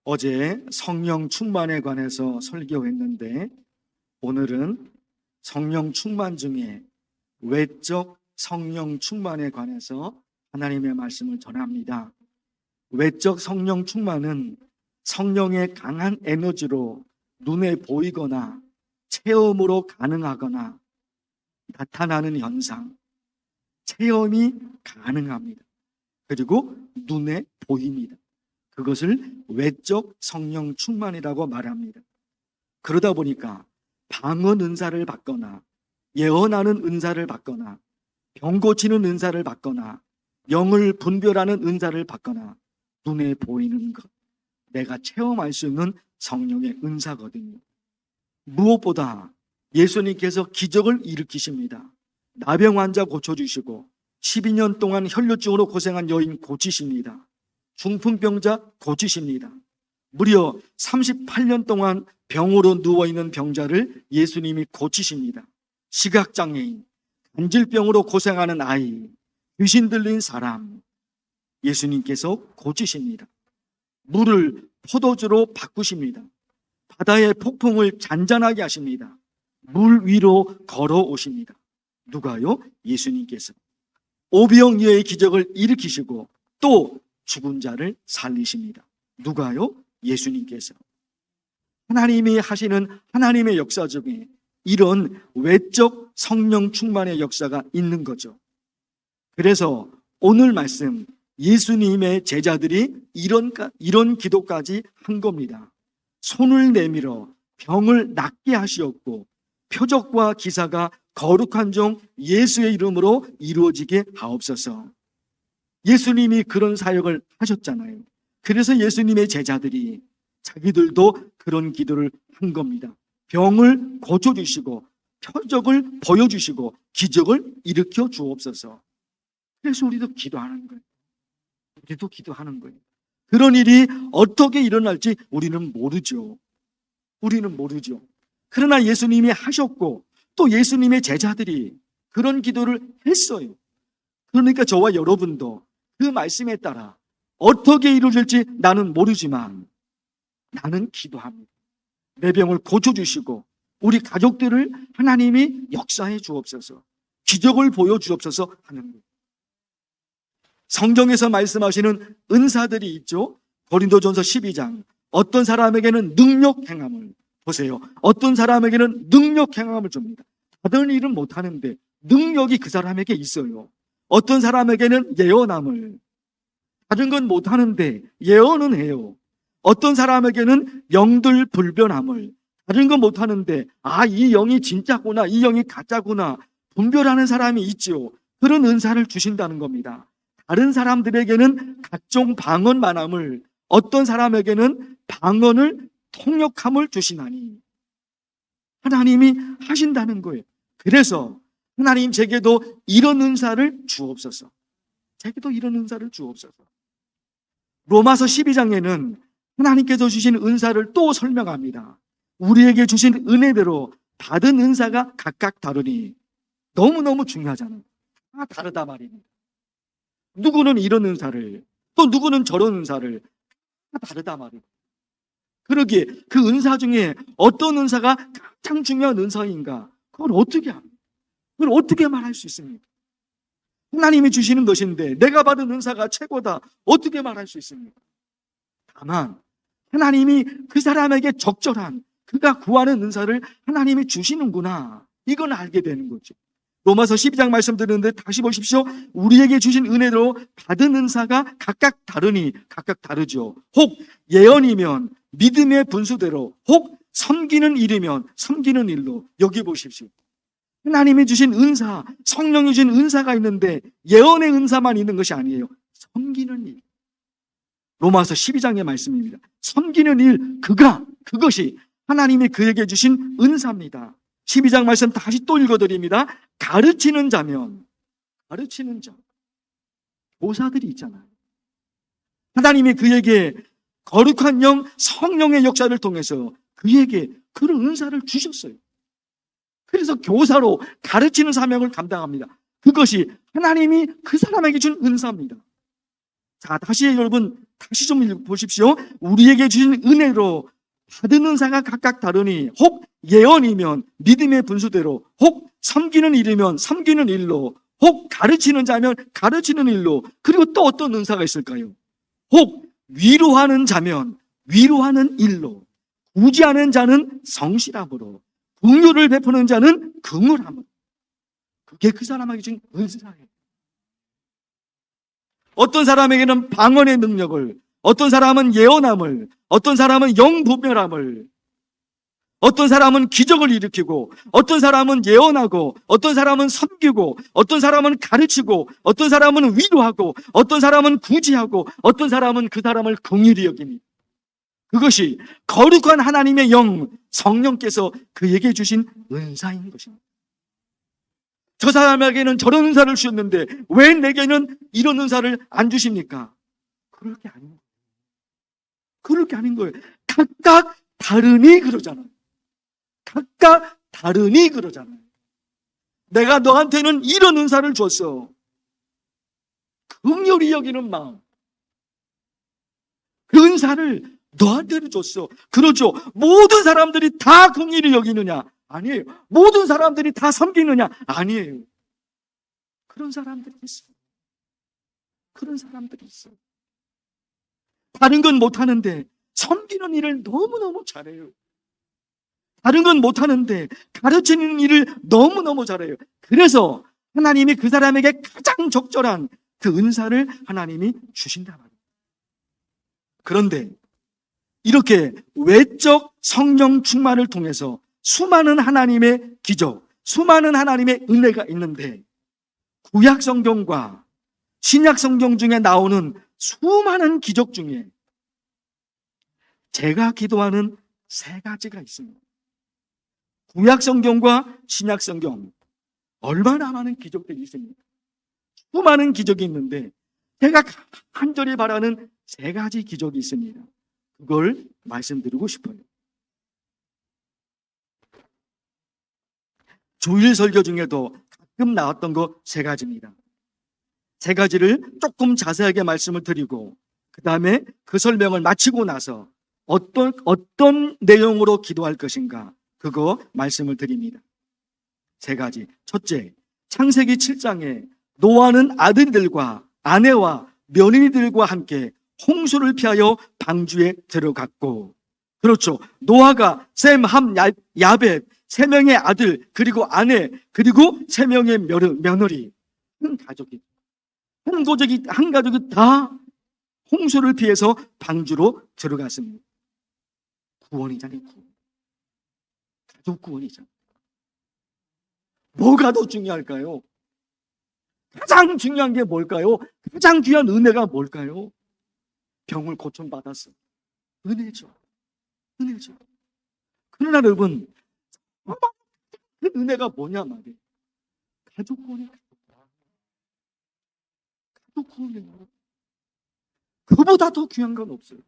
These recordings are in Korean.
어제 성령 충만에 관해서 설교했는데 오늘은 성령 충만 중에 외적 성령 충만에 관해서 하나님의 말씀을 전합니다. 외적 성령 충만은 성령의 강한 에너지로 눈에 보이거나 체험으로 가능하거나 나타나는 현상, 체험이 가능합니다. 그리고 눈에 보입니다. 그것을 외적 성령 충만이라고 말합니다. 그러다 보니까 방언 은사를 받거나 예언하는 은사를 받거나 병 고치는 은사를 받거나 영을 분별하는 은사를 받거나 눈에 보이는 것, 내가 체험할 수 있는 성령의 은사거든요. 무엇보다 예수님께서 기적을 일으키십니다. 나병 환자 고쳐주시고 12년 동안 혈루증으로 고생한 여인 고치십니다. 중풍병자 고치십니다. 무려 38년 동안 병으로 누워있는 병자를 예수님이 고치십니다. 시각장애인, 간질병으로 고생하는 아이, 귀신 들린 사람, 예수님께서 고치십니다. 물을 포도주로 바꾸십니다. 바다의 폭풍을 잔잔하게 하십니다. 물 위로 걸어오십니다. 누가요? 예수님께서. 오병이어의 기적을 일으키시고 또 죽은 자를 살리십니다. 누가요? 예수님께서. 하나님이 하시는 하나님의 역사 중에 이런 외적 성령 충만의 역사가 있는 거죠. 그래서 오늘 말씀, 예수님의 제자들이 이런 기도까지 한 겁니다. 손을 내밀어 병을 낫게 하시었고 표적과 기사가 거룩한 종 예수의 이름으로 이루어지게 하옵소서. 예수님이 그런 사역을 하셨잖아요. 그래서 예수님의 제자들이 자기들도 그런 기도를 한 겁니다. 병을 고쳐주시고 표적을 보여주시고 기적을 일으켜 주옵소서. 그래서 우리도 기도하는 거예요. 우리도 기도하는 거예요. 그런 일이 어떻게 일어날지 우리는 모르죠. 우리는 모르죠. 그러나 예수님이 하셨고 또 예수님의 제자들이 그런 기도를 했어요. 그러니까 저와 여러분도 그 말씀에 따라 어떻게 이루어질지 나는 모르지만 나는 기도합니다. 내 병을 고쳐주시고 우리 가족들을 하나님이 역사해 주옵소서, 기적을 보여주옵소서 하는 거예요. 성경에서 말씀하시는 은사들이 있죠. 고린도전서 12장 어떤 사람에게는 능력 행함을, 보세요, 어떤 사람에게는 능력 행함을 줍니다. 다른 일은 못하는데 능력이 그 사람에게 있어요. 어떤 사람에게는 예언함을, 다른 건 못하는데 예언은 해요. 어떤 사람에게는 영들 불변함을, 다른 건 못하는데 이 영이 진짜구나, 이 영이 가짜구나 분별하는 사람이 있죠. 그런 은사를 주신다는 겁니다. 다른 사람들에게는 각종 방언만함을, 어떤 사람에게는 방언을 통역함을 주시나니 하나님이 하신다는 거예요. 그래서 하나님 제게도 이런 은사를 주옵소서. 제게도 이런 은사를 주옵소서. 로마서 12장에는 하나님께서 주신 은사를 또 설명합니다. 우리에게 주신 은혜대로 받은 은사가 각각 다르니, 너무너무 중요하잖아요. 다 다르다 말입니다. 누구는 이런 은사를, 또 누구는 저런 은사를, 다 다르다 말입니다. 그러기에 그 은사 중에 어떤 은사가 가장 중요한 은사인가, 그걸 어떻게 합니까? 그걸 어떻게 말할 수 있습니까? 하나님이 주시는 것인데 내가 받은 은사가 최고다, 어떻게 말할 수 있습니까? 다만 하나님이 그 사람에게 적절한, 그가 구하는 은사를 하나님이 주시는구나, 이건 알게 되는 거죠. 로마서 12장 말씀 드리는데 다시 보십시오. 우리에게 주신 은혜로 받은 은사가 각각 다르니, 각각 다르죠. 혹 예언이면 믿음의 분수대로, 혹 섬기는 일이면 섬기는 일로. 여기 보십시오. 하나님이 주신 은사, 성령이 주신 은사가 있는데 예언의 은사만 있는 것이 아니에요. 섬기는 일. 로마서 12장의 말씀입니다. 섬기는 일, 그것이 하나님이 그에게 주신 은사입니다. 12장 말씀 다시 또 읽어드립니다. 가르치는 자면, 가르치는 자, 교사들이 있잖아요. 하나님이 그에게 거룩한 영, 성령의 역사를 통해서 그에게 그런 은사를 주셨어요. 그래서 교사로 가르치는 사명을 감당합니다. 그것이 하나님이 그 사람에게 준 은사입니다. 자, 다시 여러분, 다시 좀 보십시오. 우리에게 주신 은혜로 받은 은사가 각각 다르니, 혹 예언이면 믿음의 분수대로, 혹 섬기는 일이면 섬기는 일로, 혹 가르치는 자면 가르치는 일로, 그리고 또 어떤 은사가 있을까요? 혹 위로하는 자면 위로하는 일로, 구제하는 자는 성실함으로, 긍휼을 베푸는 자는 긍휼함으로. 그게 그 사람에게 준 은사예요. 어떤 사람에게는 방언의 능력을, 어떤 사람은 예언함을, 어떤 사람은 영분별함을, 어떤 사람은 기적을 일으키고, 어떤 사람은 예언하고, 어떤 사람은 섬기고, 어떤 사람은 가르치고, 어떤 사람은 위로하고, 어떤 사람은 구제하고, 어떤 사람은 그 사람을 긍휼히 여깁니다. 그것이 거룩한 하나님의 영, 성령께서 그에게 주신 은사인 것입니다. 저 사람에게는 저런 은사를 주셨는데 왜 내게는 이런 은사를 안 주십니까? 그럴 게 아닌 거예요. 그럴 게 아닌 거예요. 각각 다르니 그러잖아요. 각각 다르니 그러잖아요. 내가 너한테는 이런 은사를 줬어. 긍휼히 여기는 마음. 그 은사를 너한테는 줬어. 그러죠. 모든 사람들이 다 긍휼히 여기느냐? 아니에요. 모든 사람들이 다 섬기느냐? 아니에요. 그런 사람들이 있어요. 그런 사람들이 있어요. 다른 건 못하는데 섬기는 일을 너무너무 잘해요. 다른 건 못하는데 가르치는 일을 너무너무 잘해요. 그래서 하나님이 그 사람에게 가장 적절한 그 은사를 하나님이 주신다 말이에요. 그런데 이렇게 외적 성령 충만을 통해서 수많은 하나님의 기적, 수많은 하나님의 은혜가 있는데 구약 성경과 신약 성경 중에 나오는 수많은 기적 중에 제가 기도하는 세 가지가 있습니다. 구약 성경과 신약 성경 얼마나 많은 기적들이 있습니까? 수많은 기적이 있는데 제가 간절히 바라는 세 가지 기적이 있습니다. 그걸 말씀드리고 싶어요. 주일 설교 중에도 가끔 나왔던 거 세 가지입니다. 세 가지를 조금 자세하게 말씀을 드리고 그 다음에 그 설명을 마치고 나서 어떤 내용으로 기도할 것인가 그거 말씀을 드립니다. 세 가지. 첫째, 창세기 7장에 노아는 아들들과 아내와 며느리들과 함께 홍수를 피하여 방주에 들어갔고, 그렇죠. 노아가 셈, 함, 야벳 세 명의 아들 그리고 아내 그리고 세 명의 며느리 한 가족이 다 홍수를 피해서 방주로 들어갔습니다. 구원이잖아요. 구원. 가족 구원이잖아요. 뭐가 더 중요할까요? 가장 중요한 게 뭘까요? 가장 귀한 은혜가 뭘까요? 병을 고침받았어. 은혜죠. 은혜죠. 그러나 여러분, 그 은혜가 뭐냐 말이에요. 가족 구원이에요. 가족 구원이에요. 그보다 더 귀한 건 없어요.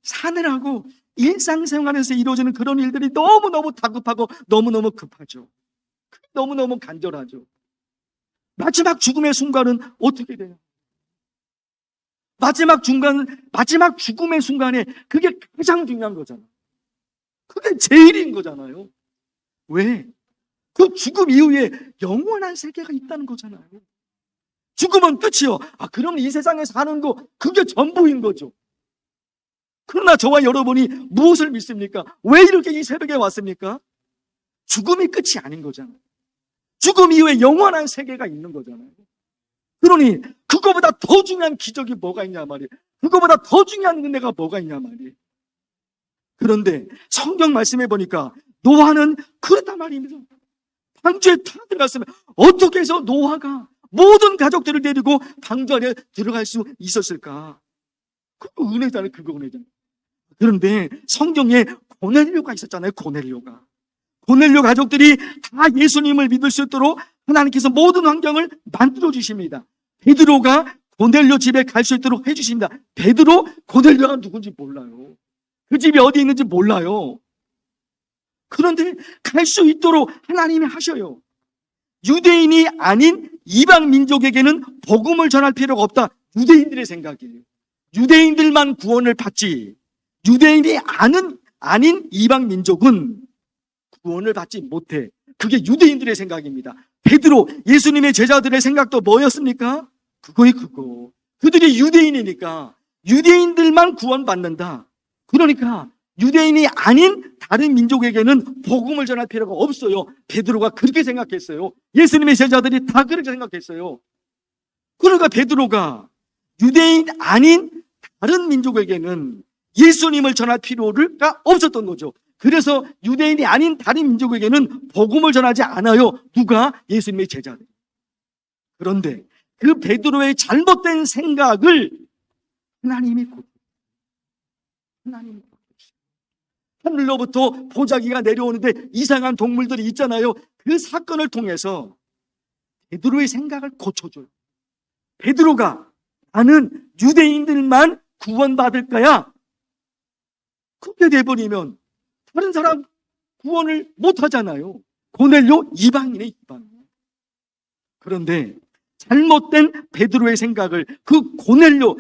사느라고 일상생활에서 이루어지는 그런 일들이 너무너무 다급하고 너무너무 급하죠. 너무너무 간절하죠. 마지막 죽음의 순간은 어떻게 돼요? 마지막 죽음의 순간에 그게 가장 중요한 거잖아요. 그게 제일인 거잖아요. 왜? 그 죽음 이후에 영원한 세계가 있다는 거잖아요. 죽으면 끝이요. 그럼 이 세상에 사는 거 그게 전부인 거죠. 그러나 저와 여러분이 무엇을 믿습니까? 왜 이렇게 이 새벽에 왔습니까? 죽음이 끝이 아닌 거잖아요. 죽음 이후에 영원한 세계가 있는 거잖아요. 그러니 그거보다 더 중요한 기적이 뭐가 있냐 말이에요. 그거보다 더 중요한 은혜가 뭐가 있냐 말이에요. 그런데 성경 말씀해 보니까 노아는 그렇단 말입니다. 방주에 다 들어갔으면 어떻게 해서 노아가 모든 가족들을 데리고 방주 안에 들어갈 수 있었을까? 그거 은혜잖아요. 그거 은혜잖아요. 그런데 성경에 고넬료가 있었잖아요. 고넬료 가족들이 다 예수님을 믿을 수 있도록 하나님께서 모든 환경을 만들어 주십니다. 베드로가 고넬료 집에 갈 수 있도록 해주십니다. 베드로 고넬료가 누군지 몰라요. 그 집이 어디 있는지 몰라요. 그런데 갈 수 있도록 하나님이 하셔요. 유대인이 아닌 이방 민족에게는 복음을 전할 필요가 없다. 유대인들의 생각이에요. 유대인들만 구원을 받지 유대인이 아닌 이방 민족은 구원을 받지 못해. 그게 유대인들의 생각입니다. 베드로, 예수님의 제자들의 생각도 뭐였습니까? 그거. 그들이 유대인이니까 유대인들만 구원받는다. 그러니까 유대인이 아닌 다른 민족에게는 복음을 전할 필요가 없어요. 베드로가 그렇게 생각했어요. 예수님의 제자들이 다 그렇게 생각했어요. 그러니까 베드로가 유대인 아닌 다른 민족에게는 예수님을 전할 필요가 없었던 거죠. 그래서 유대인이 아닌 다른 민족에게는 복음을 전하지 않아요. 누가? 예수님의 제자들. 그런데 그 베드로의 잘못된 생각을 하나님이 고쳐주세요. 하늘로부터 보자기가 내려오는데 이상한 동물들이 있잖아요. 그 사건을 통해서 베드로의 생각을 고쳐줘요. 베드로가 나는 유대인들만 구원받을 거야. 그렇게 돼버리면 다른 사람 구원을 못 하잖아요. 고넬료 이방인의 이방. 그런데 잘못된 베드로의 생각을 그 고넬료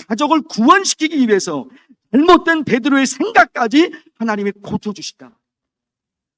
가족을 구원시키기 위해서 잘못된 베드로의 생각까지 하나님이 고쳐주시다.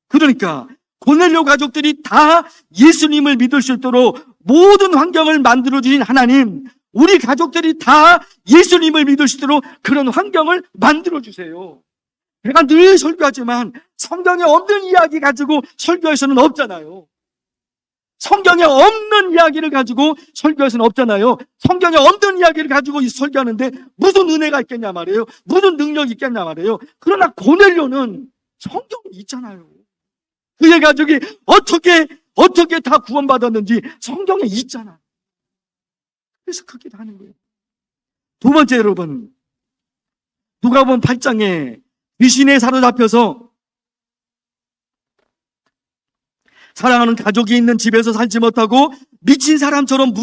그러니까 고넬료 가족들이 다 예수님을 믿을 수 있도록 모든 환경을 만들어주신 하나님, 우리 가족들이 다 예수님을 믿을 수 있도록 그런 환경을 만들어주세요. 제가 늘 설교하지만 성경에 없는 이야기 가지고 설교할 수는 없잖아요. 성경에 없는 이야기를 가지고 설교할 수는 없잖아요. 성경에 없는 이야기를 가지고 설교하는데 무슨 은혜가 있겠냐 말이에요. 무슨 능력이 있겠냐 말이에요. 그러나 고넬료는 성경에 있잖아요. 그의 가족이 어떻게 다 구원받았는지 성경에 있잖아. 그래서 그렇게 하는 거예요. 두 번째, 여러분, 누가복음 8장에 귀신에 사로잡혀서 사랑하는 가족이 있는 집에서 살지 못하고 미친 사람처럼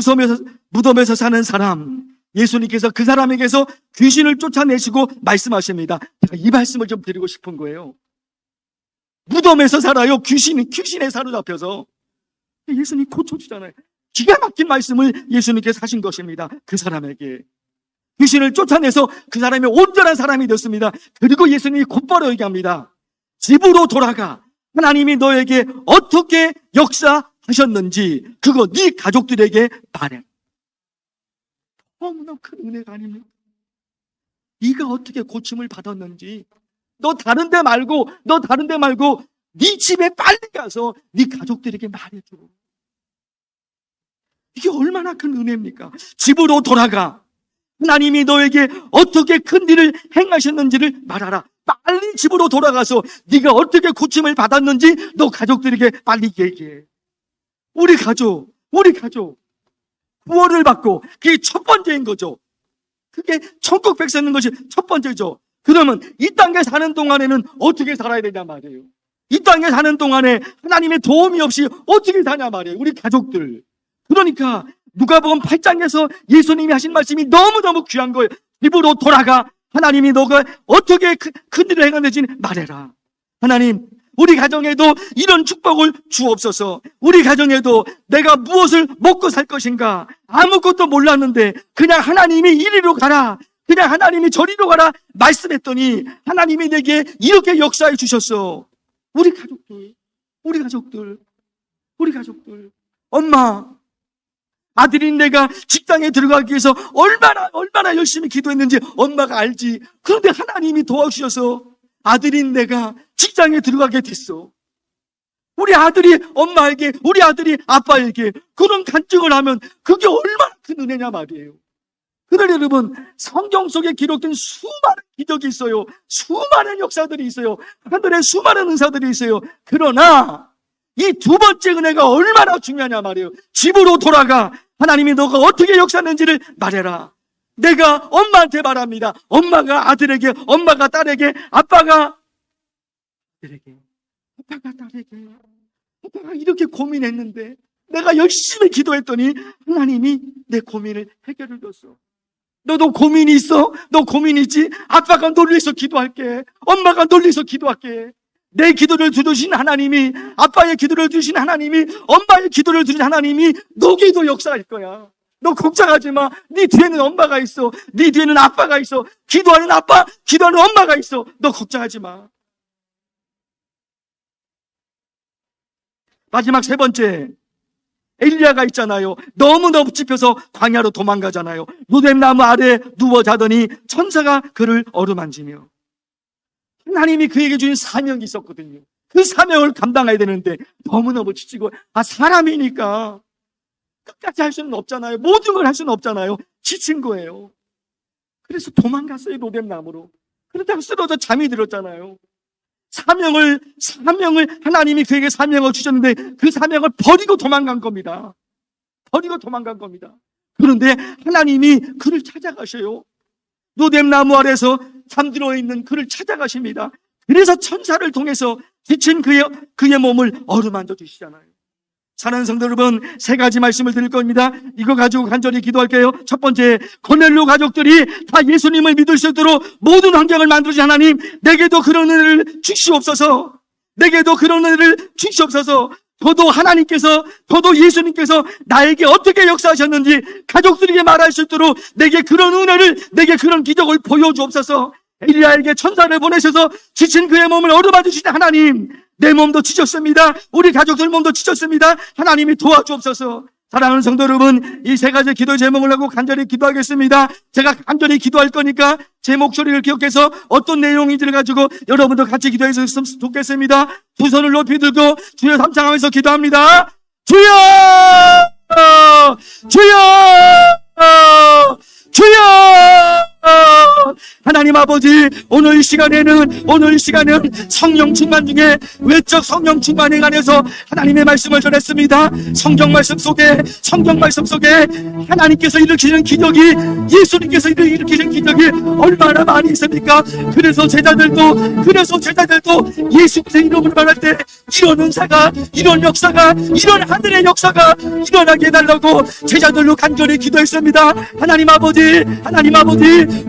무덤에서 사는 사람, 예수님께서 그 사람에게서 귀신을 쫓아내시고 말씀하십니다. 제가 이 말씀을 좀 드리고 싶은 거예요. 무덤에서 살아요. 귀신에 사로잡혀서. 예수님 고쳐주잖아요. 기가 막힌 말씀을 예수님께서 하신 것입니다. 그 사람에게 귀신을 쫓아내서 그 사람이 온전한 사람이 됐습니다. 그리고 예수님이 곧바로 얘기합니다. 집으로 돌아가. 하나님이 너에게 어떻게 역사하셨는지 그거 네 가족들에게 말해. 너무나 큰 은혜가 아닙니까? 네가 어떻게 고침을 받았는지 너 다른 데 말고 네 집에 빨리 가서 네 가족들에게 말해줘. 이게 얼마나 큰 은혜입니까? 집으로 돌아가. 하나님이 너에게 어떻게 큰 일을 행하셨는지를 말하라. 빨리 집으로 돌아가서 네가 어떻게 고침을 받았는지 너 가족들에게 빨리 얘기해. 우리 가족 구원을 받고 그게 첫 번째인 거죠. 그게 천국 백성인 것이 첫 번째죠. 그러면 이 땅에 사는 동안에는 어떻게 살아야 되냐 말이에요. 이 땅에 사는 동안에 하나님의 도움이 없이 어떻게 사냐 말이에요. 우리 가족들. 그러니까 누가복음 8장에서 예수님이 하신 말씀이 너무너무 귀한 거예요. 집으로 돌아가. 하나님이 너가 어떻게 큰 일을 행하는지 말해라. 하나님, 우리 가정에도 이런 축복을 주옵소서. 우리 가정에도 내가 무엇을 먹고 살 것인가 아무것도 몰랐는데 그냥 하나님이 이리로 가라, 그냥 하나님이 저리로 가라 말씀했더니 하나님이 내게 이렇게 역사해 주셨어. 우리 가족들 엄마, 아들인 내가 직장에 들어가기 위해서 얼마나 열심히 기도했는지 엄마가 알지. 그런데 하나님이 도와주셔서 아들인 내가 직장에 들어가게 됐어. 우리 아들이 엄마에게, 우리 아들이 아빠에게 그런 간증을 하면 그게 얼마나 큰 은혜냐 말이에요. 그러나 여러분, 성경 속에 기록된 수많은 기적이 있어요. 수많은 역사들이 있어요. 하늘에 수많은 은사들이 있어요. 그러나 이 두 번째 은혜가 얼마나 중요하냐 말이에요. 집으로 돌아가. 하나님이 너가 어떻게 역사했는지를 말해라. 내가 엄마한테 말합니다. 엄마가 아들에게, 엄마가 딸에게, 아빠가 아들에게, 아빠가 딸에게. 아빠가 이렇게 고민했는데 내가 열심히 기도했더니 하나님이 내 고민을 해결해 줬어. 너도 고민이 있어? 너 고민 있지? 아빠가 놀려서 기도할게. 엄마가 놀려서 기도할게. 내 기도를 들으신 하나님이, 아빠의 기도를 들으신 하나님이, 엄마의 기도를 들으신 하나님이 너에게도 역사할 거야. 너 걱정하지 마. 네 뒤에는 엄마가 있어. 네 뒤에는 아빠가 있어. 기도하는 아빠, 기도하는 엄마가 있어. 너 걱정하지 마. 마지막 세 번째, 엘리야가 있잖아요. 너무너무 찝혀서 광야로 도망가잖아요. 로뎀나무 아래 누워 자더니 천사가 그를 어루만지며, 하나님이 그에게 주신 사명이 있었거든요. 그 사명을 감당해야 되는데 너무너무 지치고, 사람이니까 끝까지 할 수는 없잖아요. 모든 걸 할 수는 없잖아요. 지친 거예요. 그래서 도망갔어요, 로뎀나무로. 그러다가 쓰러져 잠이 들었잖아요. 사명을 하나님이 그에게 사명을 주셨는데 그 사명을 버리고 도망간 겁니다. 버리고 도망간 겁니다. 그런데 하나님이 그를 찾아가셔요. 로뎀나무 아래서 잠들어 있는 그를 찾아가십니다. 그래서 천사를 통해서 지친 그의 몸을 어루만져 주시잖아요. 사랑하는 성도 여러분, 세 가지 말씀을 드릴 겁니다. 이거 가지고 간절히 기도할게요. 첫 번째, 고넬료 가족들이 다 예수님을 믿을 수 있도록 모든 환경을 만들어주신 하나님, 내게도 그런 은혜를 주시옵소서. 내게도 그런 은혜를 주시옵소서. 저도 예수님께서 나에게 어떻게 역사하셨는지 가족들에게 말할 수 있도록 내게 그런 은혜를, 내게 그런 기적을 보여주옵소서. 엘리야에게 천사를 보내셔서 지친 그의 몸을 어루만지시는 하나님, 내 몸도 지쳤습니다. 우리 가족들 몸도 지쳤습니다. 하나님이 도와주옵소서. 사랑하는 성도 여러분, 이 세 가지 기도 제목을 하고 간절히 기도하겠습니다. 제가 간절히 기도할 거니까 제 목소리를 기억해서 어떤 내용인지를 가지고 여러분도 같이 기도해 주셨으면 좋겠습니다. 두 손을 높이 들고 주여 삼창하면서 기도합니다. 주여! 주여! 주여! 하나님 아버지, 오늘 시간에는 성령 충만 중에 외적 성령 충만에 관해서 하나님의 말씀을 전했습니다. 성경 말씀 속에 하나님께서 일으키는 기적이, 예수님께서 일으키는 기적이 얼마나 많이 있습니까? 그래서 제자들도 예수님의 이름으로 말할 때 이런 은사가, 이런 역사가, 이런 하늘의 역사가 일어나게 해달라고 제자들로 간절히 기도했습니다. 하나님 아버지,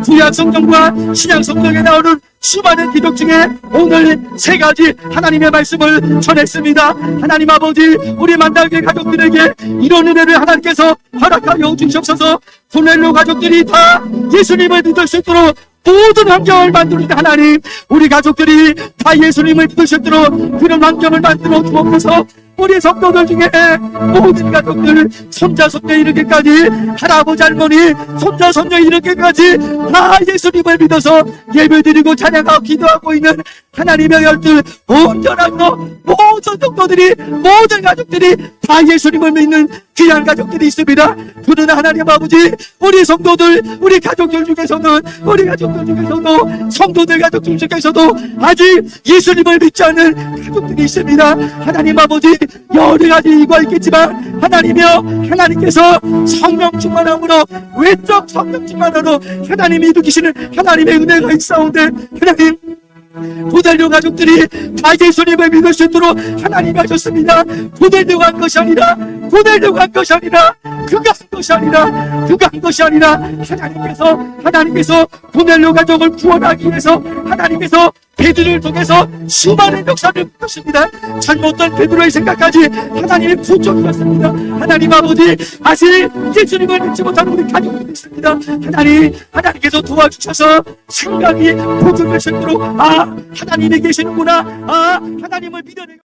구약 성경과 신약 성경에 나오는 수많은 기록 중에 오늘 세 가지 하나님의 말씀을 전했습니다. 하나님 아버지, 우리 만나게 가족들에게 이런 은혜를 하나님께서 허락하여 주시옵소서. 고넬료 가족들이 다 예수님을 믿을 수 있도록 모든 환경을 만들어주신 하나님, 우리 가족들이 다 예수님을 믿을 수 있도록 그런 환경을 만들어 주옵소서. 우리 성도들 중에 모든 가족들, 손자 손녀 이르기까지, 할아버지 할머니 손자 손녀 이르기까지 다 예수님을 믿어서 예배드리고 찬양하고 기도하고 있는 하나님의 열두 온전한 모든 성도들이, 모든 가족들이 다 예수님을 믿는 귀한 가족들이 있습니다. 그러나 하나님 아버지, 우리 성도들, 우리 가족들 중에서도 성도들 가족들 중에서도 아직 예수님을 믿지 않는 가족들이 있습니다. 하나님 아버지, 여러 가지 이유가 있겠지만 하나님께서 성령 충만함으로, 외적 성령 충만함으로 하나님이 일으키시는 하나님의 은혜가 있사온데, 하나님, 고넬료 가족들이 다 예수님을 믿을 수 있도록 하나님이 하셨습니다. 고넬료가 한 것이 아니라 그가 한 것이 아니라 하나님께서 고넬료 가족을 구원하기 위해서 하나님께서 베드로를 통해서 수많은 역사를 보셨습니다. 잘못된 베드로의 생각까지 하나님의 구속이었습니다. 하나님 아버지, 아직 예수님을 믿지 못하는 우리 가족들이 있습니다. 하나님께서 도와주셔서 생각이 보존될 수 있도록, 하나님이 계시는구나, 하나님을 믿어내고